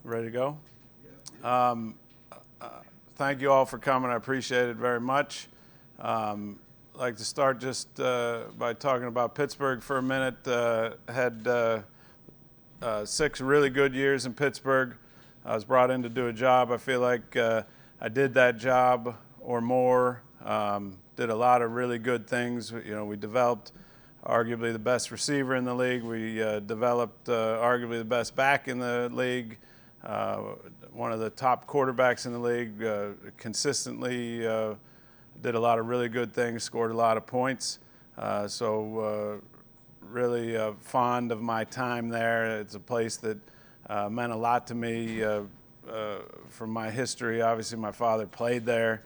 Ready to go? Thank you all for coming. I appreciate it very much. I'd like to start just by talking about Pittsburgh for a minute. Had 6 really good years in Pittsburgh. I was brought in to do a job. I feel like I did that job or more. Did a lot of really good things. We developed arguably the best receiver in the league. We developed arguably the best back in the league. One of the top quarterbacks in the league, consistently did a lot of really good things, scored a lot of points. Really fond of my time there. It's a place that meant a lot to me from my history. Obviously, my father played there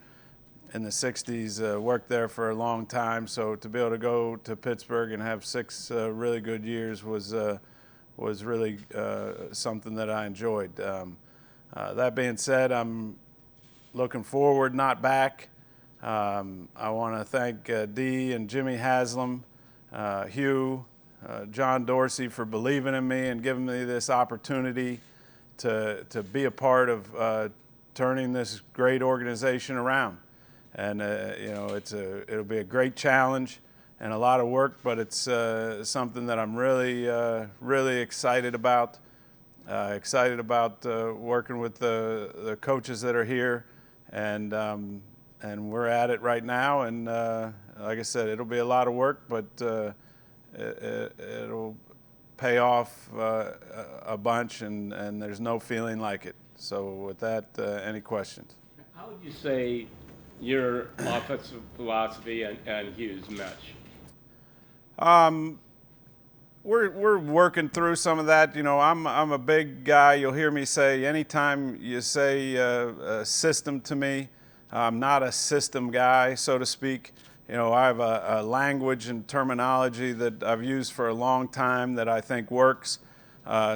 in the 60s, worked there for a long time. So to be able to go to Pittsburgh and have 6 really good years was really something that I enjoyed. That being said, I'm looking forward, not back. I want to thank Dee and Jimmy Haslam, Hugh, John Dorsey for believing in me and giving me this opportunity to be a part of turning this great organization around. And it'll be a great challenge and a lot of work, but it's something that I'm really excited about. Excited about working with the coaches that are here, and we're at it right now. And like I said, it'll be a lot of work, but it'll pay off a bunch, and there's no feeling like it. So with that, any questions? How would you say your offensive philosophy and Hugh's match? We're working through some of that. I'm a big guy. You'll hear me say, anytime you say a system to me, I'm not a system guy, so to speak. I have a language and terminology that I've used for a long time that I think works.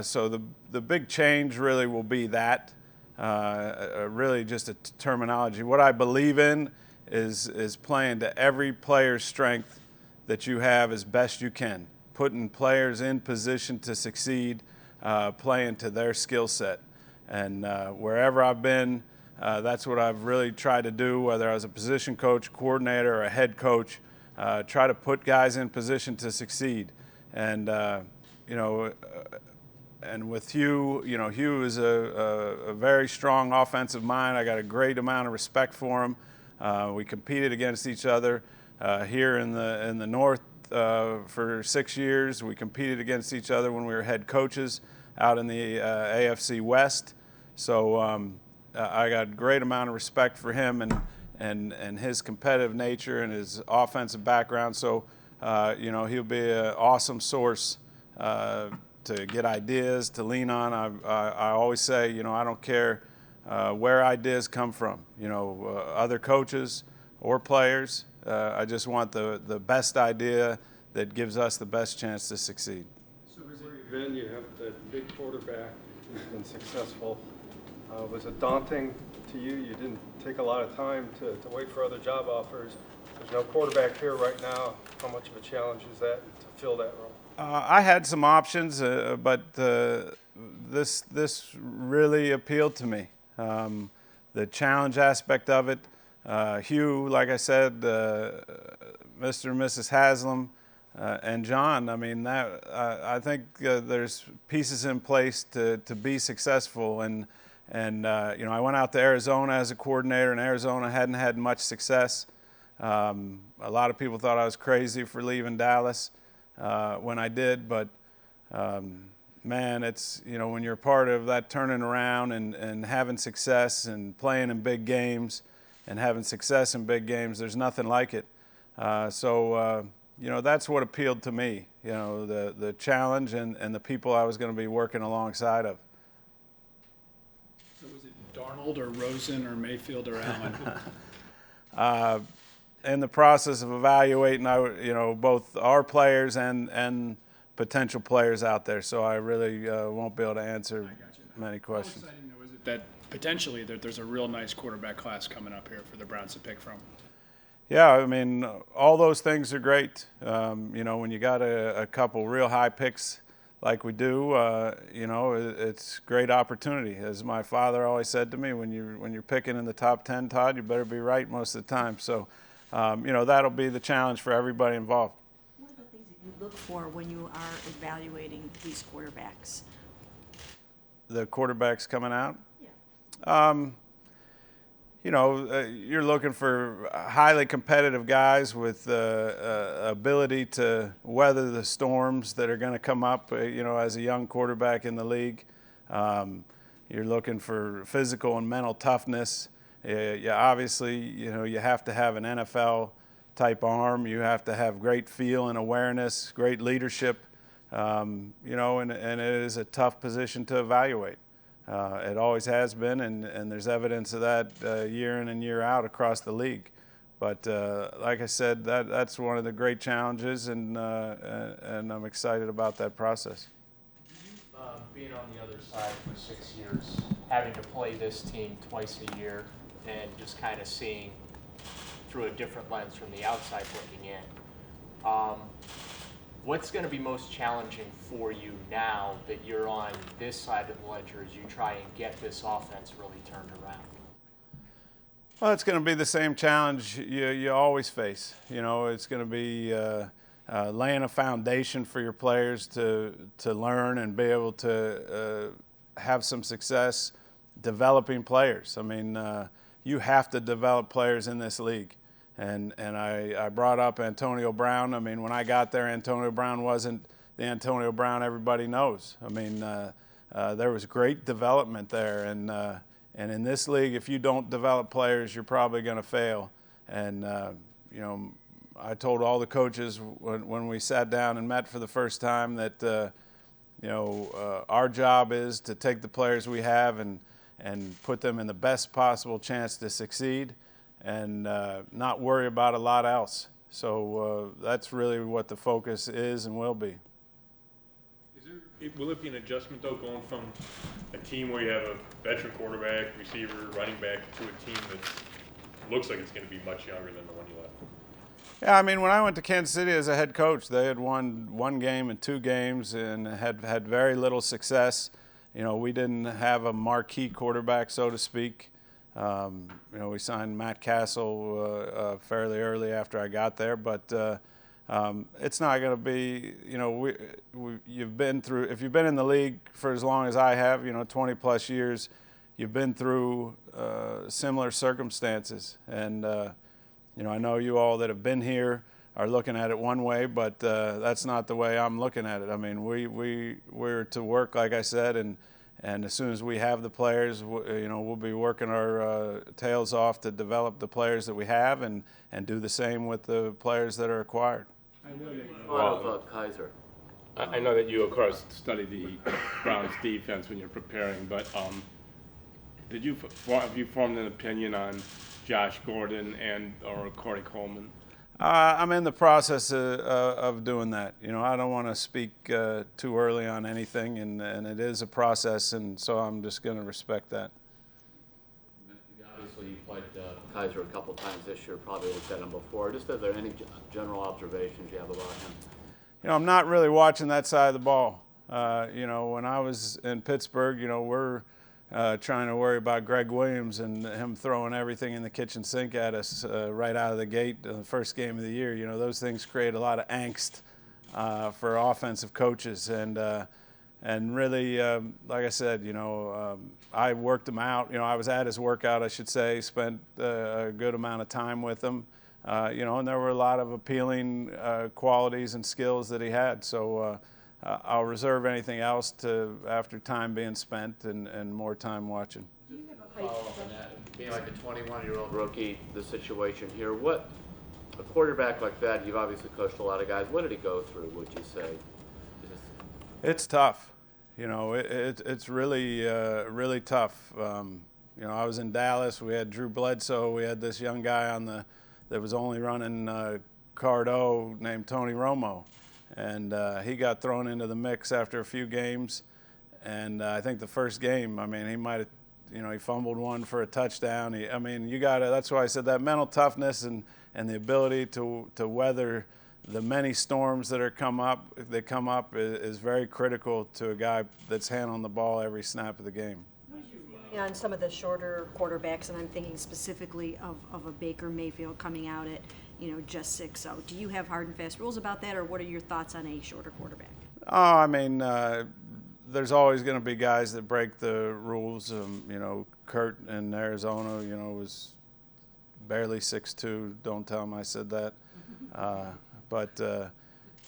So the big change really will be that, really just a terminology. What I believe in is playing to every player's strength that you have as best you can, putting players in position to succeed, playing to their skill set. And wherever I've been, that's what I've really tried to do, whether I was a position coach, coordinator, or a head coach, try to put guys in position to succeed. And, and with Hugh, Hugh is a very strong offensive mind. I got a great amount of respect for him. We competed against each other here in the North for 6 years. We competed against each other when we were head coaches out in the AFC West. So I got a great amount of respect for him and his competitive nature and his offensive background. So he'll be an awesome source to get ideas to lean on. I always say, I don't care where ideas come from. Other coaches or players. I just want the best idea that gives us the best chance to succeed. So where you've been, you have that big quarterback who's been successful. Was it daunting to you? You didn't take a lot of time to wait for other job offers. There's no quarterback here right now. How much of a challenge is that to fill that role? I had some options, but this really appealed to me. The challenge aspect of it. Hugh, like I said, Mr. and Mrs. Haslam, and John. I mean, I think there's pieces in place to be successful. And I went out to Arizona as a coordinator, and Arizona hadn't had much success. A lot of people thought I was crazy for leaving Dallas when I did, but man, it's when you're part of that turning around and having success and playing in big games. And having success in big games, there's nothing like it. So that's what appealed to me, the challenge and the people I was going to be working alongside of. So was it Darnold or Rosen or Mayfield or Allen? In the process of evaluating, both our players and potential players out there. So I really won't be able to answer many questions. How exciting, though, is it that potentially there's a real nice quarterback class coming up here for the Browns to pick from? Yeah, I mean, all those things are great. When you got a couple real high picks like we do, it's great opportunity. As my father always said to me, when you're picking in the top 10, Todd, you better be right most of the time. So, that'll be the challenge for everybody involved. What are the things that you look for when you are evaluating these quarterbacks? The quarterbacks coming out? Yeah. You're looking for highly competitive guys with ability to weather the storms that are going to come up, as a young quarterback in the league. You're looking for physical and mental toughness. Obviously, you have to have an NFL-type arm. You have to have great feel and awareness, great leadership, and it is a tough position to evaluate. It always has been, and there's evidence of that year in and year out across the league. But like I said, that's one of the great challenges, and I'm excited about that process. Being on the other side for 6 years, having to play this team twice a year, and just kind of seeing through a different lens from the outside looking in. What's going to be most challenging for you now that you're on this side of the ledger as you try and get this offense really turned around? Well, it's going to be the same challenge you always face. It's going to be laying a foundation for your players to learn and be able to have some success developing players. I mean, you have to develop players in this league. And I brought up Antonio Brown. I mean, when I got there, Antonio Brown wasn't the Antonio Brown everybody knows. I mean, there was great development there. And in this league, if you don't develop players, you're probably going to fail. And, I told all the coaches when we sat down and met for the first time that, our job is to take the players we have and put them in the best possible chance to succeed, and not worry about a lot else. So that's really what the focus is and will be. Will it be an adjustment, though, going from a team where you have a veteran quarterback, receiver, running back, to a team that looks like it's going to be much younger than the one you left? Yeah, I mean, when I went to Kansas City as a head coach, they had won 1 game and 2 games and had very little success. We didn't have a marquee quarterback, so to speak. We signed Matt Castle fairly early after I got there, but it's not going to be, if you've been in the league for as long as I have, 20 plus years, you've been through similar circumstances. And, I know you all that have been here are looking at it one way, but that's not the way I'm looking at it. I mean, we're to work, like I said, and as soon as we have the players, we'll be working our tails off to develop the players that we have and do the same with the players that are acquired. Kaiser. I know that you, of course, study the Browns defense when you're preparing, but have you formed an opinion on Josh Gordon or Corey Coleman? I'm in the process of doing that. I don't want to speak too early on anything, and it is a process, and so I'm just going to respect that. Obviously, you played Kaiser a couple times this year, probably looked at him before. Just are there any general observations you have about him? I'm not really watching that side of the ball. When I was in Pittsburgh, we're trying to worry about Greg Williams and him throwing everything in the kitchen sink at us right out of the gate the first game of the year. Those things create a lot of angst for offensive coaches. And really, like I said, I worked him out. I was at his workout, I should say, spent a good amount of time with him. And there were a lot of appealing qualities and skills that he had. So I'll reserve anything else to after time being spent and more time watching. Follow up on that. Being like a 21-year-old rookie, the situation here, what a quarterback like that, you've obviously coached a lot of guys. What did he go through, would you say? It's tough. It's really, really tough. I was in Dallas. We had Drew Bledsoe. We had this young guy that was only running Cardo named Tony Romo. And he got thrown into the mix after a few games. And I think the first game, he might have, he fumbled one for a touchdown. That's why I said that mental toughness and the ability to weather the many storms that come up is very critical to a guy that's handling the ball every snap of the game. On some of the shorter quarterbacks, and I'm thinking specifically of a Baker Mayfield coming out at, just 6'0". Do you have hard and fast rules about that, or what are your thoughts on a shorter quarterback? Oh, I mean, there's always going to be guys that break the rules. Kurt in Arizona, was barely 6'2". Don't tell him I said that. But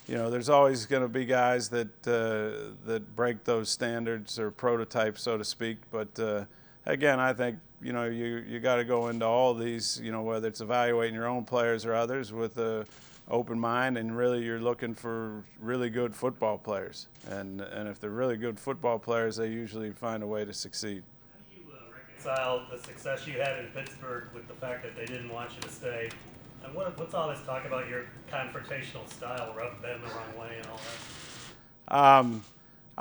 there's always going to be guys that break those standards or prototypes, so to speak. But again, I think you got to go into all these, whether it's evaluating your own players or others with a open mind, and really you're looking for really good football players. And if they're really good football players, they usually find a way to succeed. How do you reconcile the success you had in Pittsburgh with the fact that they didn't want you to stay? And what's all this talk about your confrontational style, rub them the wrong way and all that?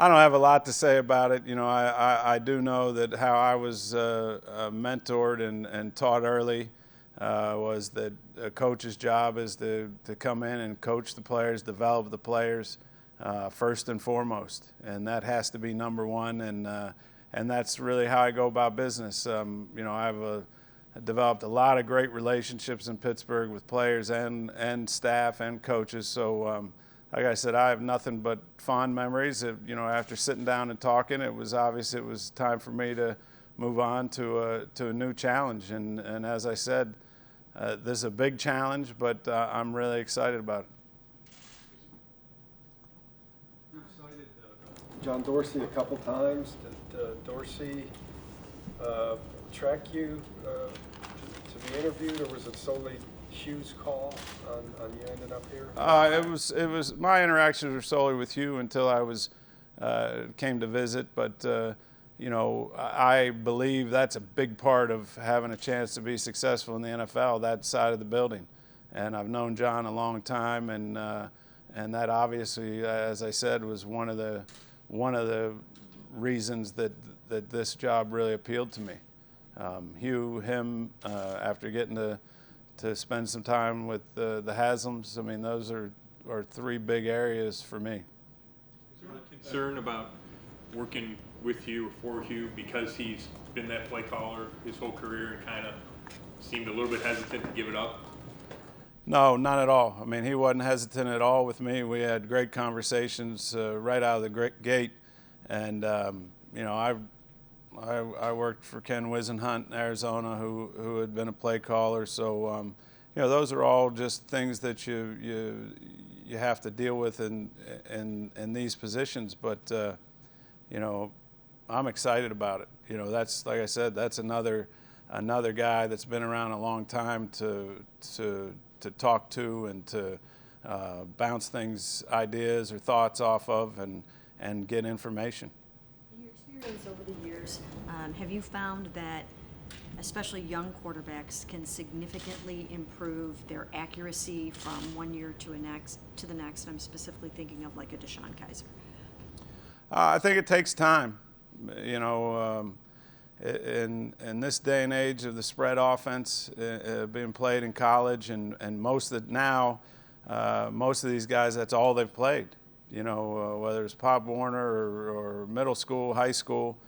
I don't have a lot to say about it. I do know that how I was mentored and taught early was that a coach's job is to come in and coach the players, develop the players first and foremost, and that has to be number one. And that's really how I go about business. I developed a lot of great relationships in Pittsburgh with players and staff and coaches. So, like I said, I have nothing but fond memories. After sitting down and talking, it was obvious it was time for me to move on to a new challenge. And as I said, this is a big challenge, but I'm really excited about it. You've cited John Dorsey a couple times. Did Dorsey track you to be interviewed, or was it solely Hugh's call on you ending up here? It was my interactions were solely with Hugh until I came to visit, but I believe that's a big part of having a chance to be successful in the NFL, that side of the building. And I've known John a long time, and that obviously, as I said, was one of the reasons that this job really appealed to me. Hugh, after getting to spend some time with the Haslams, I mean, those are three big areas for me. Is there any concern about working with Hugh or for Hugh because he's been that play caller his whole career and kind of seemed a little bit hesitant to give it up? No, not at all. I mean, he wasn't hesitant at all with me. We had great conversations right out of the gate. And, I worked for Ken Wisenhunt in Arizona, who had been a play caller. So, those are all just things that you have to deal with in these positions. But, I'm excited about it. That's, like I said, that's another guy that's been around a long time to talk to and to bounce ideas or thoughts off of and get information. In your experience over the years, have you found that especially young quarterbacks can significantly improve their accuracy from one year to the next? I'm specifically thinking of like a Deshaun Kaiser. I think it takes time. In this day and age of the spread offense being played in college, and most of these guys, that's all they've played. Whether it's Pop Warner or middle school, high school,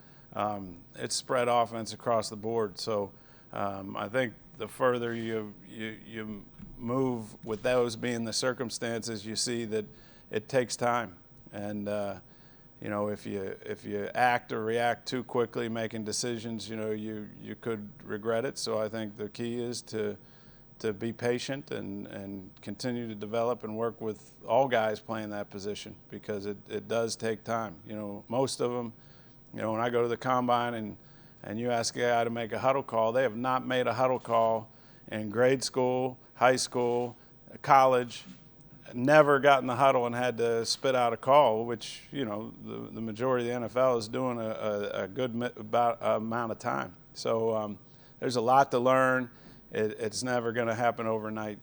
it's spread offense across the board. So I think the further you move with those being the circumstances, you see that it takes time. And if you act or react too quickly, making decisions, you could regret it. So I think the key is to be patient and continue to develop and work with all guys playing that position, because it does take time. Most of them, when I go to the combine and you ask a guy to make a huddle call, they have not made a huddle call in grade school, high school, college, never got in the huddle and had to spit out a call, which, the majority of the NFL is doing a good amount of time. So there's a lot to learn. It's never going to happen overnight.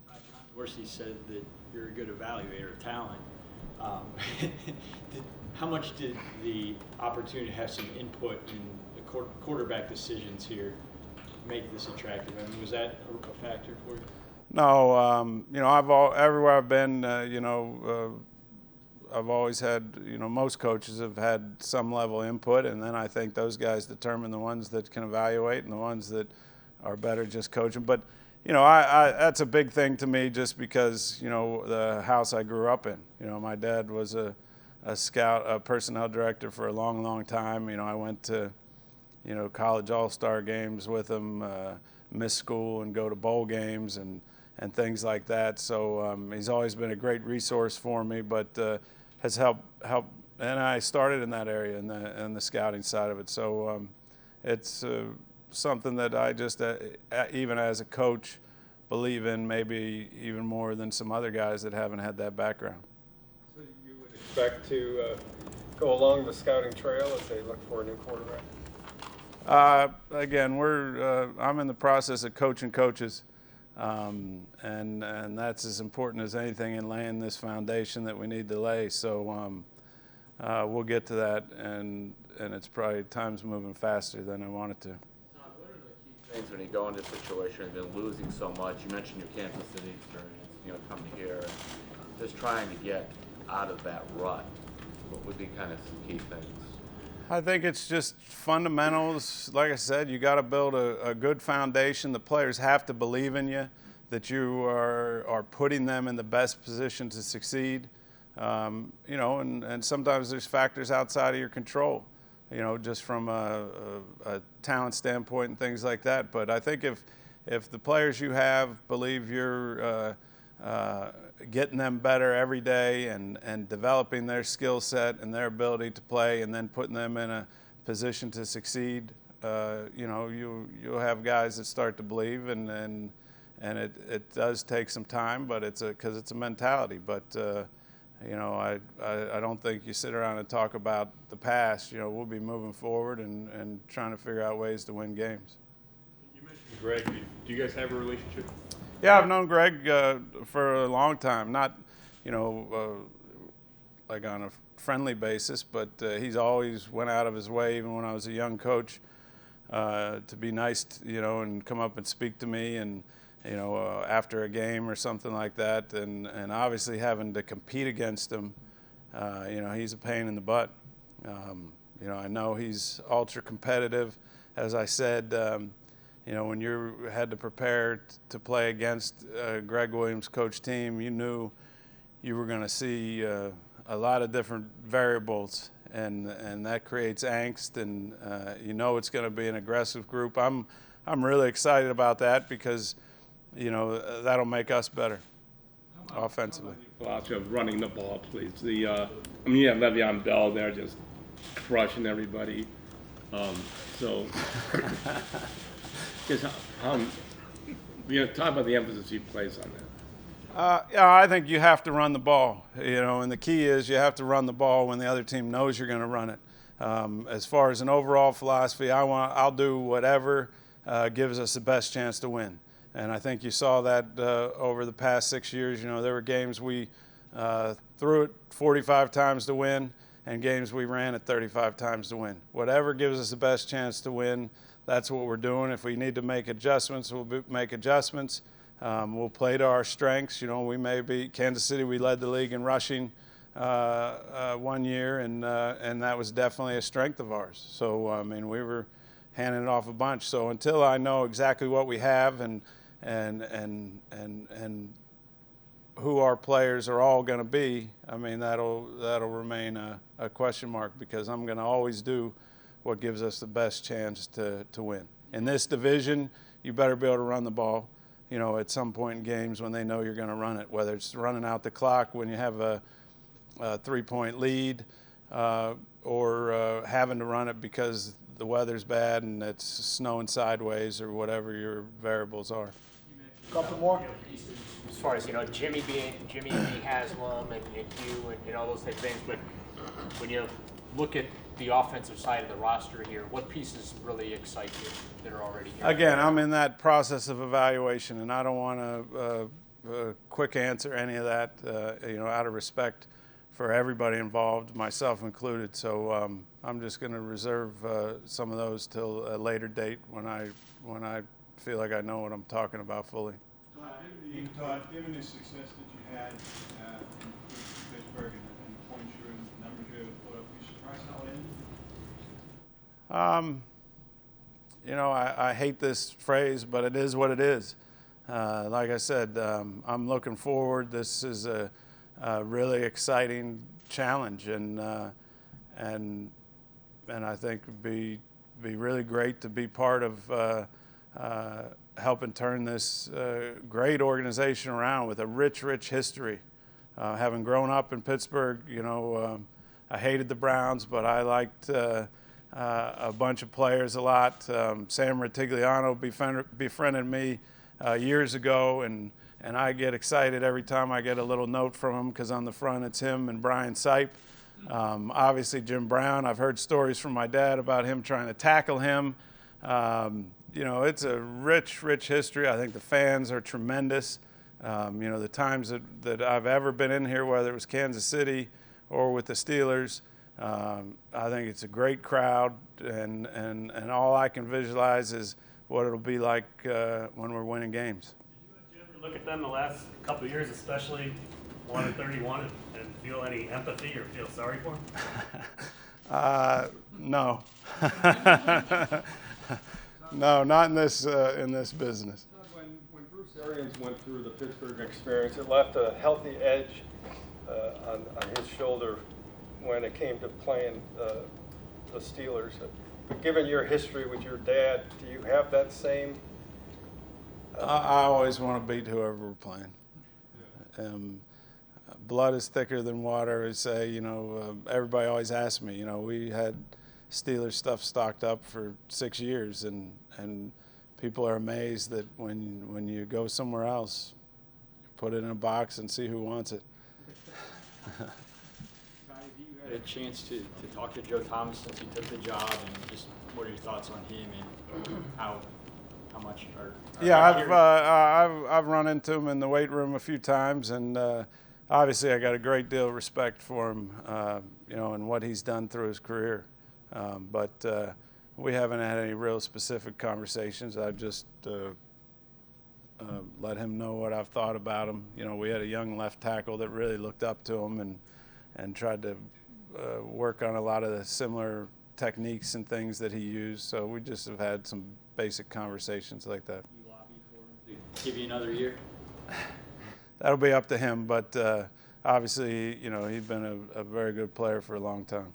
John Dorsey said that you're a good evaluator of talent. How much did the opportunity to have some input in the quarterback decisions here make this attractive? I mean, was that a factor for you? No, you know, everywhere I've been, I've always had, most coaches have had some level of input, and then I think those guys determine the ones that can evaluate and the ones that are better just coaching. But, that's a big thing to me just because, the house I grew up in. My dad was a scout, a personnel director for a long, long time. I went to, college all-star games with him, miss school and go to bowl games and things like that. So he's always been a great resource for me, but has helped. And I started in that area, in the scouting side of it. So it's something that I just, even as a coach, believe in maybe even more than some other guys that haven't had that background. So you would expect to go along the scouting trail as they look for a new quarterback? Again, I'm in the process of coaching coaches, and that's as important as anything in laying this foundation that we need to lay. So we'll get to that, and it's probably time's moving faster than I want it to. What are the key things when you go into a situation and been losing so much? You mentioned your Kansas City experience, coming here and just trying to get out of that rut. What would be kind of some key things? I think it's just fundamentals. Like I said, you got to build a good foundation. The players have to believe in you, that you are putting them in the best position to succeed. And sometimes there's factors outside of your control, just from a talent standpoint and things like that. But I think if the players you have believe you're getting them better every day and developing their skill set and their ability to play and then putting them in a position to succeed, you'll have guys that start to believe, and it does take some time, but because it's a mentality. But I don't think you sit around and talk about the past. We'll be moving forward and trying to figure out ways to win games. You mentioned Greg. Do you guys have a relationship? Yeah, I've known Greg for a long time. Not, like on a friendly basis, but he's always went out of his way, even when I was a young coach, to be nice, and come up and speak to me, and after a game or something like that. And obviously having to compete against him, he's a pain in the butt. I know he's ultra competitive. As I said, when you had to prepare to play against Greg Williams' coach team, you knew you were going to see a lot of different variables, and that creates angst, and it's going to be an aggressive group. I'm really excited about that because that'll make us better offensively. Philosophy of running the ball, please. You have Le'Veon Bell there just crushing everybody. Just talk about the emphasis you place on that. Yeah, I think you have to run the ball, and the key is you have to run the ball when the other team knows you're going to run it. As far as an overall philosophy, I'll do whatever gives us the best chance to win. And I think you saw that over the past 6 years. There were games we threw it 45 times to win, and games we ran it 35 times to win. Whatever gives us the best chance to win, that's what we're doing. If we need to make adjustments, we'll make adjustments. We'll play to our strengths. We may be Kansas City. We led the league in rushing 1 year, and that was definitely a strength of ours. So we were handing it off a bunch. So until I know exactly what we have and who our players are all going to be, that'll remain a question mark, because I'm going to always do what gives us the best chance to win. In this division, you better be able to run the ball, at some point in games when they know you're going to run it, whether it's running out the clock when you have a 3-point lead, or having to run it because the weather's bad and it's snowing sideways, or whatever your variables are. Couple more. As far as Jimmy B. Haslam and you and all those type of things, but when you look at the offensive side of the roster here, what pieces really excite you that are already here? Again, I'm in that process of evaluation, and I don't want to quick answer any of that, out of respect for everybody involved, myself included. So I'm just going to reserve some of those till a later date when I feel like I know what I'm talking about fully. Todd, given the success that you had in Pittsburgh and the points you and the numbers you were able to put up, were you surprised how it ended? You know, I hate this phrase, but it is what it is. Like I said, I'm looking forward. This is a really exciting challenge, and I think it'd be really great to be part of helping turn this great organization around with a rich history. Having grown up in Pittsburgh, you know, I hated the Browns, but I liked a bunch of players a lot. Sam Ratigliano befriended me years ago, and I get excited every time I get a little note from him, because on the front it's him and Brian Sipe. Obviously Jim Brown, I've heard stories from my dad about him trying to tackle him. You know, it's a rich history. I think the fans are tremendous. You know, the times that I've ever been in here, whether it was Kansas City or with the Steelers, I think it's a great crowd, and all I can visualize is what it'll be like when we're winning games. Did you ever look at them the last couple of years, especially 1-31, and feel any empathy or feel sorry for them? No. No, not in this business. When Bruce Arians went through the Pittsburgh experience, it left a healthy edge on his shoulder when it came to playing the Steelers. But given your history with your dad, do you have that same? I always want to beat whoever we're playing. Blood is thicker than water, I say. You know, everybody always asks me. You know, we had Steelers stuff stocked up for 6 years, and people are amazed that when you go somewhere else, you put it in a box and see who wants it. Have you had a chance to talk to Joe Thomas since he took the job, and just what are your thoughts on him and how much are Yeah, I've run into him in the weight room a few times, and obviously I got a great deal of respect for him, you know, and what he's done through his career. But we haven't had any real specific conversations. I've just let him know what I've thought about him. You know, we had a young left tackle that really looked up to him and tried to work on a lot of the similar techniques and things that he used. So we just have had some basic conversations like that. You lobbied for him to give you another year? That'll be up to him, but obviously, you know, he's been a very good player for a long time.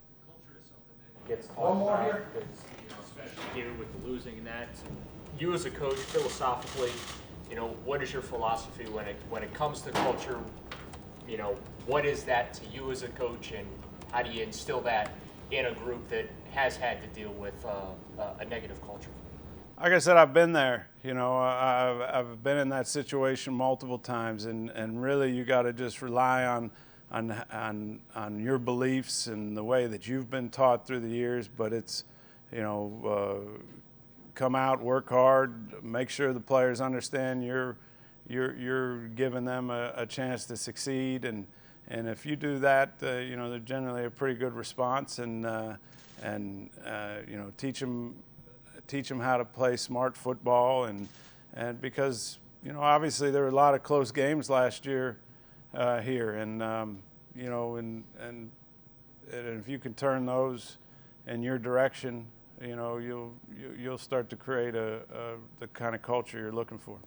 Gets talked about, because, you know, especially here with the losing and that. You as a coach, philosophically, you know, what is your philosophy when it comes to culture? You know, what is that to you as a coach, and how do you instill that in a group that has had to deal with a negative culture? Like I said, I've been there. You know, I've been in that situation multiple times, and really you got to just rely on your beliefs and the way that you've been taught through the years. But it's, you know, come out, work hard, make sure the players understand you're giving them a chance to succeed, and if you do that, you know, they're generally a pretty good response, and you know, teach them how to play smart football, and because, you know, obviously there were a lot of close games last year here, and you know, and if you can turn those in your direction, you know, you'll start to create the kind of culture you're looking for.